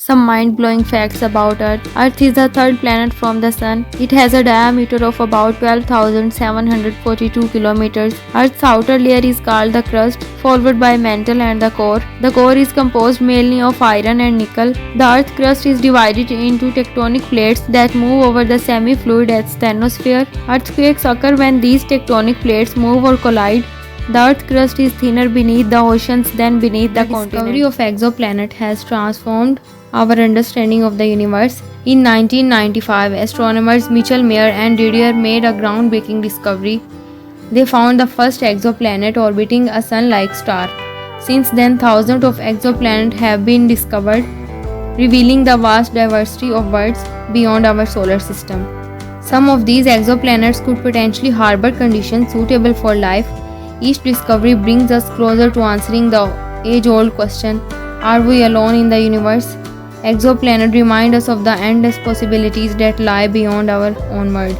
Some mind-blowing facts about Earth. Earth is the third planet from the Sun. It has a diameter of about 12,742 kilometers. Earth's outer layer is called the crust, followed by mantle and the core. The core is composed mainly of iron and nickel. The Earth crust is divided into tectonic plates that move over the semi-fluid asthenosphere. Earthquakes occur when these tectonic plates move or collide. The Earth crust is thinner beneath the oceans than beneath the continent. The discovery of exoplanet has transformed our understanding of the universe. In 1995, astronomers Mitchell Mayer and Didier made a groundbreaking discovery. They found the first exoplanet orbiting a sun-like star. Since then, thousands of exoplanets have been discovered, revealing the vast diversity of worlds beyond our solar system. Some of these exoplanets could potentially harbor conditions suitable for life. Each discovery brings us closer to answering the age-old question, are we alone in the universe? Exoplanets remind us of the endless possibilities that lie beyond our own world.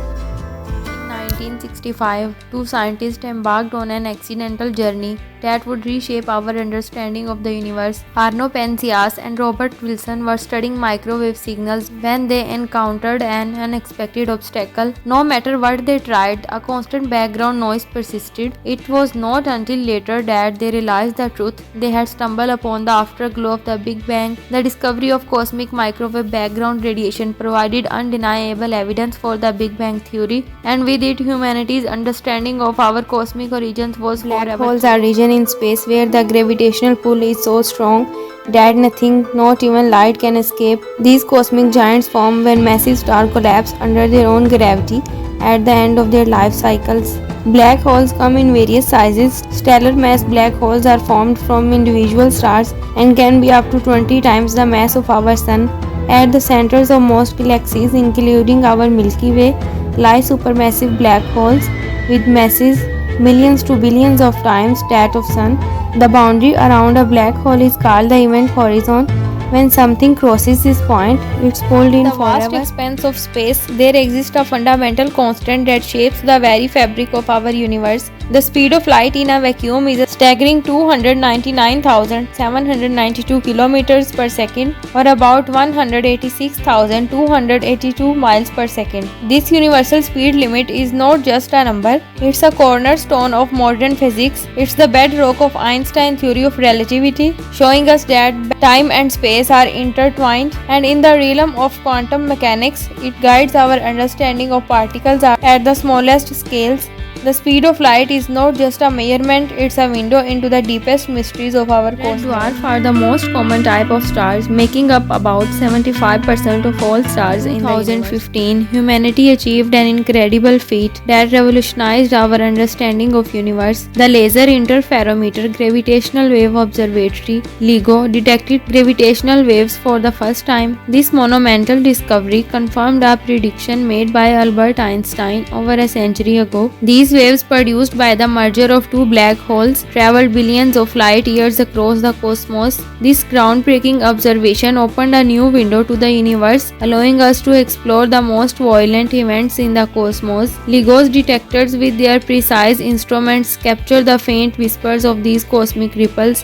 In 1965, two scientists embarked on an accidental journey that would reshape our understanding of the universe. Arno Penzias and Robert Wilson were studying microwave signals when they encountered an unexpected obstacle. No matter what they tried, a constant background noise persisted. It was not until later that they realized the truth. They had stumbled upon the afterglow of the Big Bang. The discovery of cosmic microwave background radiation provided undeniable evidence for the Big Bang theory, and with it, humanity's understanding of our cosmic origins was forever. Black holes are regions in space where the gravitational pull is so strong that nothing, not even light, can escape. These cosmic giants form when massive stars collapse under their own gravity at the end of their life cycles. Black holes come in various sizes. Stellar mass black holes are formed from individual stars and can be up to 20 times the mass of our Sun. At the centers of most galaxies, including our Milky Way, lie supermassive black holes with masses millions to billions of times that of Sun. The boundary around a black hole is called the event horizon. When something crosses this point, it's pulled in forever. In the vast expanse of space, there exists a fundamental constant that shapes the very fabric of our universe. The speed of light in a vacuum is a staggering 299,792 kilometers per second, or about 186,282 miles per second. This universal speed limit is not just a number, it's a cornerstone of modern physics. It's the bedrock of Einstein's theory of relativity, showing us that time and space are intertwined, and in the realm of quantum mechanics, it guides our understanding of particles at the smallest scales. The speed of light is not just a measurement, it's a window into the deepest mysteries of our cosmos. Red dwarfs are the most common type of stars, making up about 75% of all stars. In 2015, humanity achieved an incredible feat that revolutionized our understanding of universe. The Laser Interferometer Gravitational Wave Observatory (LIGO) detected gravitational waves for the first time. This monumental discovery confirmed a prediction made by Albert Einstein over a century ago. These waves, produced by the merger of two black holes, traveled billions of light years across the cosmos. This groundbreaking observation opened a new window to the universe, allowing us to explore the most violent events in the cosmos. LIGO's detectors, with their precise instruments, capture the faint whispers of these cosmic ripples.